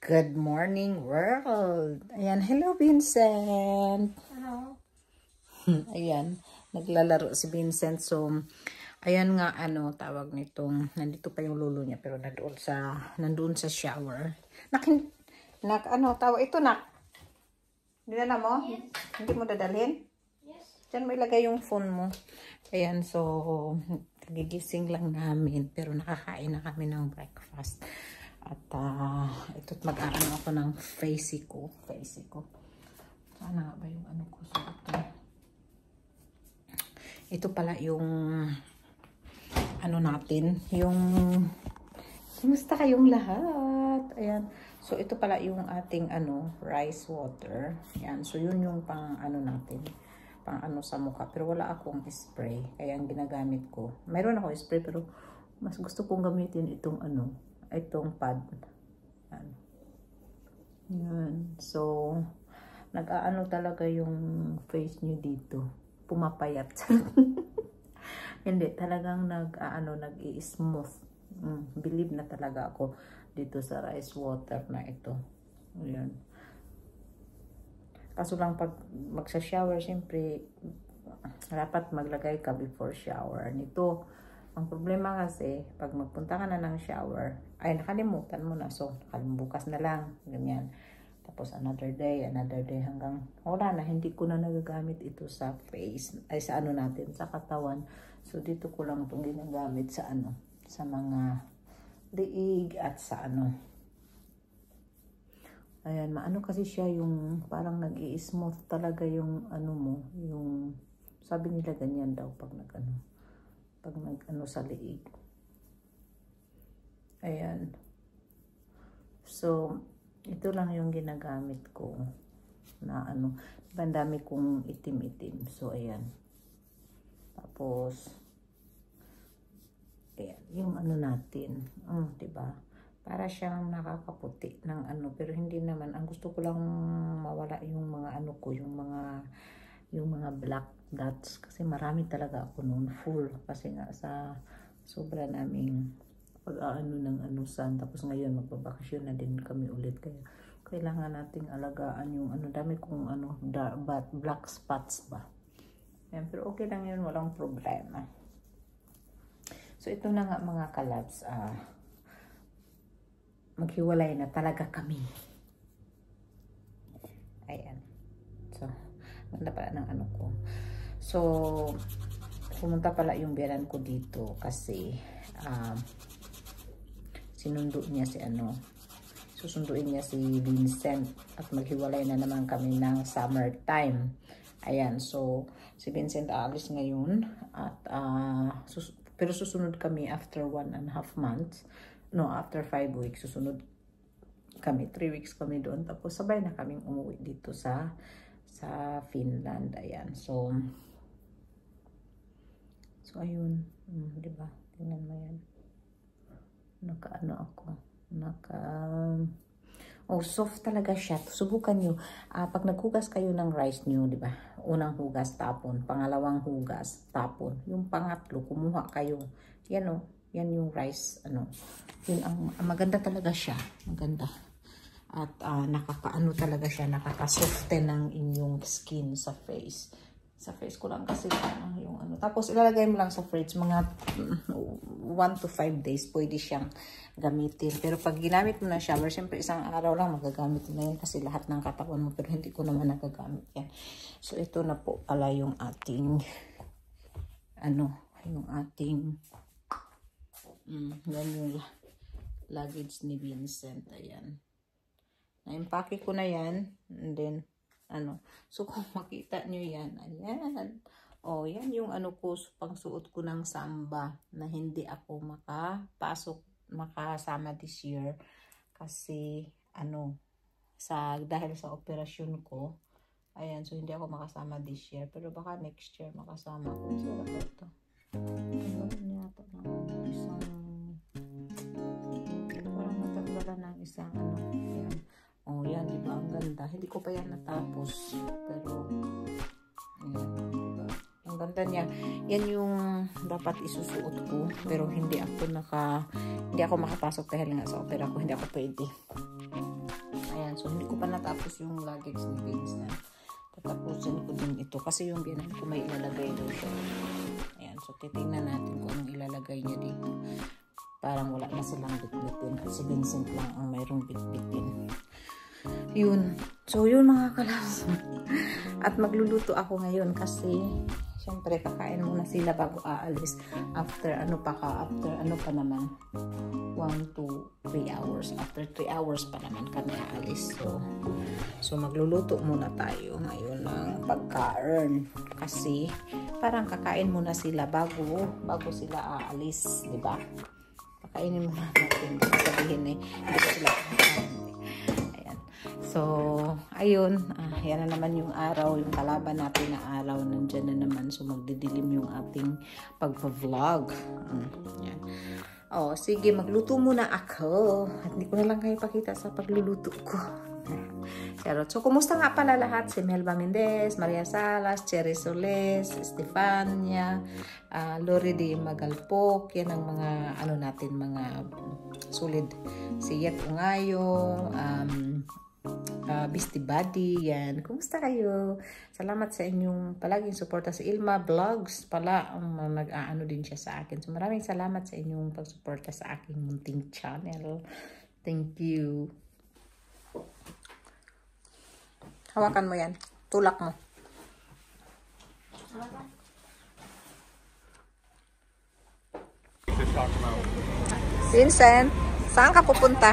Good morning, world! Ayan, hello, Vincent! Hello. Ayan, naglalaro si Vincent. So, ayan nga, tawag nitong, nandito pa yung lolo niya, pero nandoon sa shower. Tawag ito, dinala mo? Yes. Hindi mo dadalhin? Yes. Diyan mo ilagay yung phone mo. Ayan, so, gigising lang namin, pero nakakain na kami ng breakfast. At, ito't mag-aano ako ng face ko. Sana nga ba yung ko? So, ito pala yung, natin, yung, kumusta kayong lahat? Ayan. So, ito pala yung ating, rice water. Ayan. So, yun yung pang, natin. Pang sa mukha. Pero wala akong spray. Kaya ang ginagamit ko. Mayroon ako spray, pero mas gusto kong gamitin itong, itong pad. Yan. So, nag-aano talaga yung face nyo dito. Pumapayat. Hindi, talagang nag-i-smooth. Believe na talaga ako dito sa rice water na ito. Ayan. Kaso lang pag magsa-shower, syempre, dapat maglagay ka before shower. Nito, ang problema kasi, pag magpunta ka na ng shower, ay nakalimutan mo na. So, bukas na lang. Ganyan. Tapos, another day, hanggang wala na. Hindi ko na nagagamit ito sa face, ay sa natin, sa katawan. So, dito ko lang itong ginagamit sa sa mga liig at sa Ayan, maano kasi siya yung parang nag-i-smooth talaga yung mo, yung sabi nila ganyan daw pag sa liig. Ayan. So, ito lang yung ginagamit ko na diba, ang dami kong itim-itim. So, ayan. Tapos, ayan, yung natin. Diba? Para siyang nakakaputi ng pero hindi naman. Ang gusto ko lang mawala yung mga ko, yung mga black dots. Kasi marami talaga ako noon, full. Kasi nga sa sobra naming pag-aano ng sun. Tapos ngayon magbabakasyon na din kami ulit. Kaya kailangan nating alagaan yung dami kong black spots ba. Ayan, pero okay lang yun, walang problema. So ito na nga mga kalabs, maghiwalay na talaga kami. Ayan. So, ganda pala ng ko. So, pumunta pala yung biyanan ko dito kasi sinundo niya si susunduin niya si Vincent at maghiwalay na naman kami ng summertime. Ayan. So, si Vincent aalis ngayon at pero susunod kami after 1.5 months. No, after 5 weeks, susunod kami, 3 weeks kami doon. Tapos sabay na kaming umuwi dito sa Finland. Ayan. So ayun. Diba? Tingnan mo yan. Soft talaga siya. Subukan nyo. Pag naghugas kayo ng rice nyo, diba? Unang hugas, tapon. Pangalawang hugas, tapon. Yung pangatlo, kumuha kayo. Yan yan yung rice, yun ang maganda talaga siya, maganda. At nakakaano talaga siya, nakaka-soften ng inyong skin sa face. Sa face ko lang kasi yung Tapos ilalagay mo lang sa fridge, mga 1 to 5 days, pwede siyang gamitin. Pero pag ginamit mo na shower, syempre isang araw lang magagamit mo na yun kasi lahat ng katawan mo, pero hindi ko naman nagagamit yan. So ito na po pala yung ating, yung ating, yan yung luggage ni Vincent. Ayan. Na-impake ko na yan. And then, so kung makita nyo yan, ayan. Yan yung ko, pangsuot ko ng samba na hindi ako makasama this year. Kasi, dahil sa operasyon ko, ayan, so hindi ako makasama this year. Pero baka next year makasama ko. So, ito. Yata ng isang parang natanggalan ng isang yan. Yan, diba? Ang ganda. Hindi ko pa yan natapos. Pero ayan, diba? Ang ganda niya. Yan yung dapat isusuot ko. Pero hindi ako makapasok dahil nga sa opera ko. Hindi ako pwede. So, hindi ko pa natapos yung luggage ni Vincent. Tatapusin ko din ito. Kasi yung biyanan ko may ilalagay daw siya. Ayan. So, titingnan natin kung anong ilalagay niya dito. Parang wala na silang bitbitin. Si Vincent lang ang mayroong bitbitin. Yun. So, yun mga kalas. At magluluto ako ngayon kasi syempre kakain muna sila bago aalis. After ano pa naman 1 to 3 hours. After 3 hours pa naman kami aalis. So magluluto muna tayo ngayon ng pagkain. Kasi parang kakain muna sila bago sila aalis. Diba? Kakainin muna natin. Sabihin hindi ko sila kakain. So, ayun, yan na naman yung araw, yung kalaban natin na araw, nandyan na naman. So, magdidilim yung ating pagpa-vlog. Yan. Oh, sige, magluto muna ako. At hindi ko na lang kayo pakita sa pagluluto ko. Charot. So, kumusta nga pala lahat? Si Melba Mendez, Maria Salas, Cherry Soles, Estefania, Lori de Magalpok. Yan ang mga, natin, mga solid. Si Yet Ungayo, Beastie Buddy, yan. Kumusta kayo? Salamat sa inyong palaging suporta. Si Ilma Vlogs pala, nag-aano din siya sa akin. So maraming salamat sa inyong pagsuporta sa aking munting channel. Thank you. Hawakan mo yan. Tulak mo. Vincent, saan ka pupunta?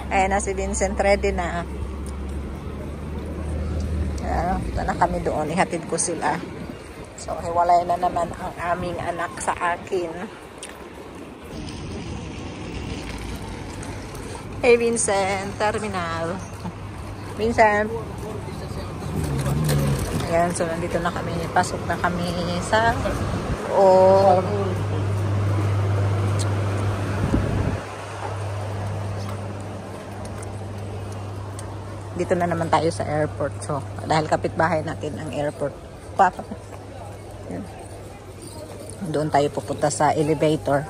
Ayan na si Vincent, ready na. Punta na kami doon, ihatid ko sila. So, hiwalay na naman ang aming anak sa akin. Hey Vincent, terminal. Vincent. Ayan, so nandito na kami. Pasok na kami sa dito na naman tayo sa airport. So, dahil kapitbahay natin ang airport. Yan. Doon tayo pupunta sa elevator.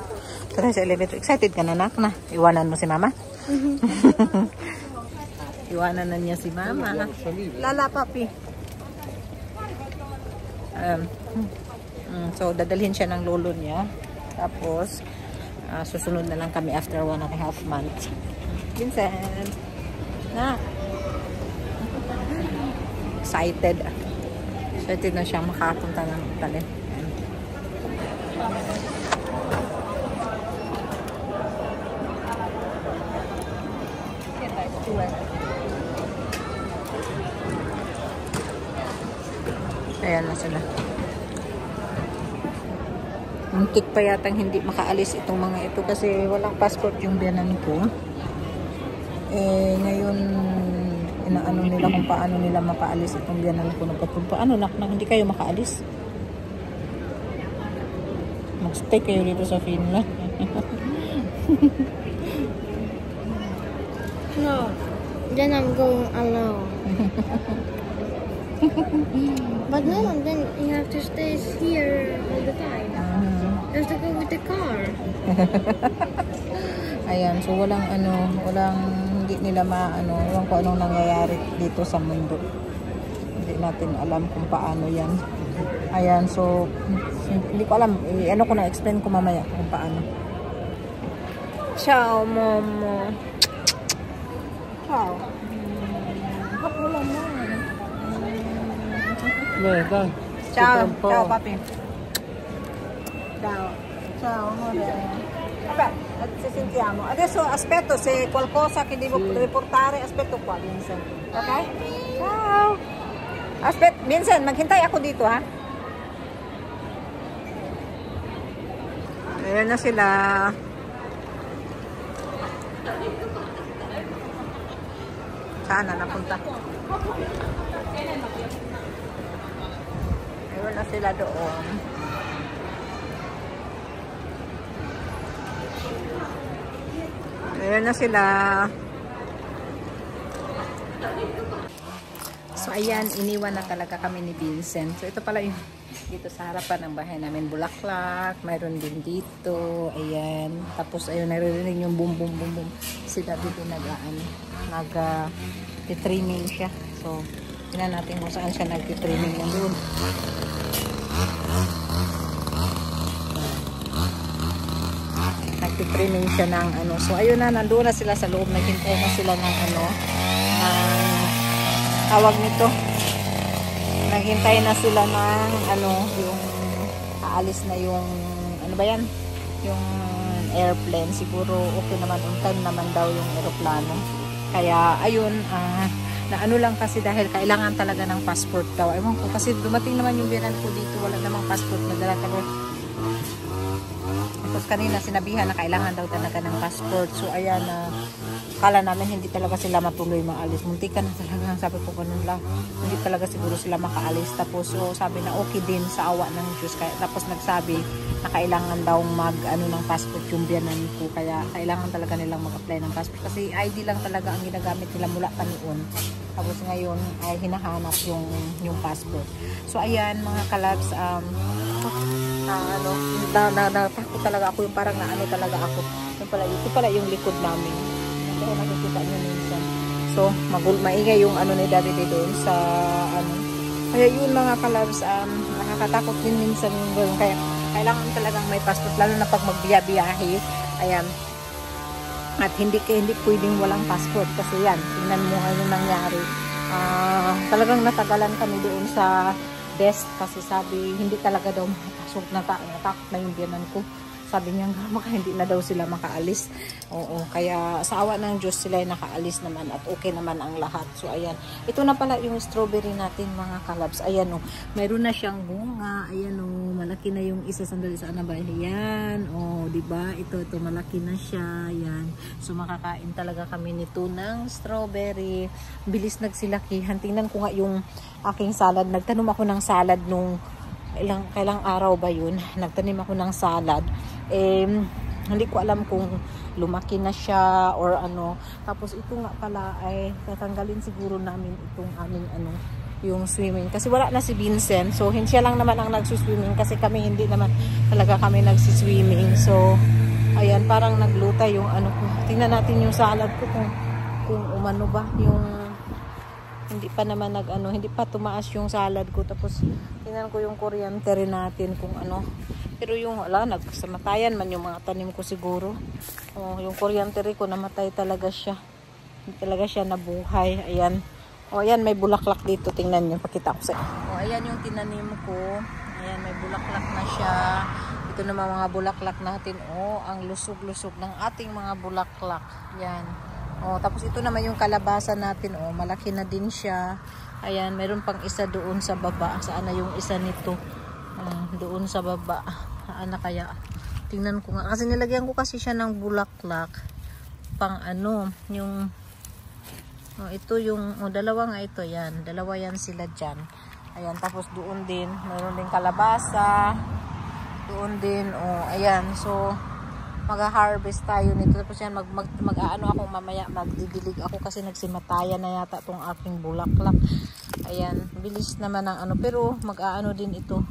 Tara sa elevator. Excited ka na, nak, na? Iwanan mo si mama? Iwanan na niya si mama. Lala, papi. So, dadalhin siya ng lolo niya. Tapos, susunod na lang kami after 1.5 months. Vincent. Na. Excited na siya makapunta ng Italy. Ayan na sila. Muntik pa yatang hindi makaalis itong mga ito kasi walang passport yung biyanan ko. Ngayon inaano nila kung paano nila makaalis itong biyanan ko. Paano nak hindi kayo makaalis? Mag-stay kayo dito sa Finland. No, then I'm going alone. But no, then you have to stay here all the time. You have to go with the car. Ayan, so walang hindi nila ewan ko anong nangyayari dito sa mundo. Hindi natin alam kung paano yan. Ayan, so hindi ko alam, ko na explain ko mamaya kung paano. Ciao, momo. Ciao. Hapo lang mo. Ciao, ciao papi. Ciao. Ciao, amore. Ci sentiamo. Adesso aspetto se qualcosa che devo riportare, aspetto qua, Vincent. Ok? Ciao. Vincent, maghintay ako dito, ha? Ayan na sila. Saan na napunta? Ayan na sila doon. Ayan na sila. So, ayan, iniwan na talaga kami ni Vincent. So, ito pala yung dito sa harapan ng bahay namin. Bulaklak. Mayroon din dito. Ayan. Tapos, ayun, naririnig yung boom, boom, boom, boom. Sila dito Nagtitrimming siya. So, tingnan natin kung saan siya nagtitrimming. Nandun. Nagtitrimming siya ng ano. So, ayun na, nandoon na sila sa loob. Naghintay na sila ng ano, tawag nito. Naghintay na sila ng ano, yung aalis na yung, ano ba yan? Yung airplane. Siguro okay naman, on time naman daw yung aeroplano. Kaya, ayun, na ano lang kasi dahil kailangan talaga ng passport daw. Ewan ko, kasi dumating naman yung biyanan ko dito, wala namang passport na dala talaga. Tapos kanina sinabihan na kailangan daw talaga ng passport. So ayan, kala namin hindi talaga sila matuloy maalis. Muntikan na talaga, sabi ko ganun lang. Hindi talaga siguro sila makaalis. Tapos so, sabi na okay din sa awa ng Diyos. Kaya, tapos nagsabi na kailangan daw ng passport yung biyanan ko. Kaya kailangan talaga nilang mag-apply ng passport. Kasi ID lang talaga ang ginagamit nila mula pa noon. Tapos ngayon ay hinahanap yung passport. So ayan mga kalabs, natakot talaga ako, yung parang naano talaga ako. Ito pala yung likod namin. Ito nakikita nyo minsan. So maingay yung ano ni Daddy doon sa ano. Kaya yun mga kalabs, nakakatakot din minsan yung doon. Kaya kailangan talagang may passport, lalo na pag magbiyahe. Ayan. At hindi pwedeng walang passport kasi yan, tingnan mo ngayon nangyari. Talagang natagalan kami doon sa desk kasi sabi hindi talaga daw makapasok, natakot na yung biyanan ko. Sabi niya hindi na daw sila makaalis. Oo, kaya sa awa ng Diyos sila ay nakaalis naman at okay naman ang lahat. So ayan, ito na pala yung strawberry natin mga kalabs. Ayan o, mayroon na siyang bunga. Ayan o, malaki na yung isa. Sandali, saan na ba? Ayan o, diba? Ito malaki na siya. Ayan. So makakain talaga kami nito ng strawberry. Bilis nagsilakihan. Tingnan ko nga yung aking salad. Nagtanom ako ng salad nung kailang araw ba yun. Nagtanim ako ng salad. Hindi ko alam kung lumaki na siya or ano. Tapos ito nga pala ay tatanggalin siguro namin itong aming ano, yung swimming. Kasi wala na si Vincent. So siya lang naman ang nagsuswimming kasi kami hindi naman talaga kami nagsiswimming. So ayan, parang nagluta yung ano ko. Tingnan natin yung salad ko kung umano ba yung hindi pa naman hindi pa tumaas yung salad ko. Tapos tingnan ko yung kuryente rin natin kung ano. Pero yung nagsamatayan man yung mga tanim ko siguro. Yung kuryente rin ko namatay talaga siya. Hindi talaga siya nabuhay. Ayan. Ayan, may bulaklak dito. Tingnan niyo, pakita ko sa inyo. Ayan yung tinanim ko. Ayan, may bulaklak na siya. Ito naman mga bulaklak natin. Ang lusog-lusog ng ating mga bulaklak. Ayan. Tapos ito naman yung kalabasa natin. Malaki na din siya. Ayan, meron pang isa doon sa baba. Saan na yung isa nito? Doon sa baba. Saan na kaya? Tingnan ko nga. Kasi nilagyan ko kasi siya ng bulaklak. Pang ano, yung ito yung, dalawa nga ito. Yan. Dalawa yan sila dyan. Ayan, tapos doon din. Meron din kalabasa. Doon din. Ayan. So, mag-harvest tayo nito. Tapos yan, mag-ano ako mamaya, magdidilig ako kasi nagsimatayan na yata tong aking bulaklak. Ayan, bilis naman ang ano. Pero mag-ano din ito.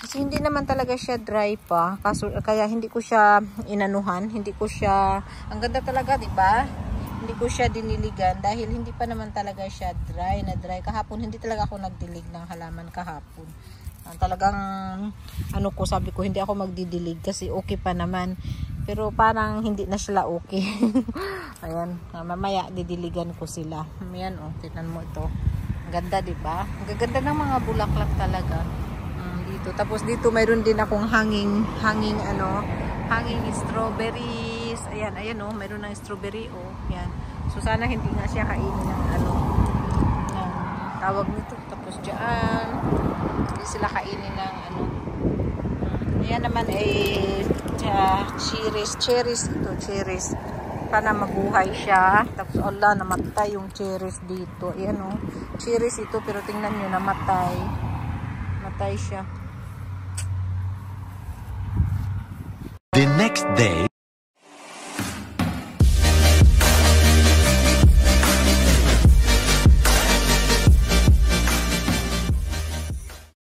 Kasi hindi naman talaga siya dry pa. Kaya hindi ko siya inanuhan. Hindi ko siya, ang ganda talaga, diba? Hindi ko siya diniligan dahil hindi pa naman talaga siya dry na dry. Kahapon, hindi talaga ako nagdilig ng halaman kahapon. Talagang ano ko, sabi ko hindi ako magdidilig kasi okay pa naman, pero parang hindi na sila okay. Ayan, mamaya didiligan ko sila. Ayan tingnan mo ito, ang ganda diba? Ang gaganda ng mga bulaklak talaga dito. Tapos dito mayroon din akong hanging strawberries. Ayan mayroon ng strawberry yan. So sana hindi nga siya kainin ng ng tawag nito. Tapos diyan hindi sila kainin ng ayan naman ay cherries ito, cherries. Sana mabuhay siya. Tapos namatay yung cherries dito. Ayan cherries ito, pero tingnan nyo, namatay siya. The next day.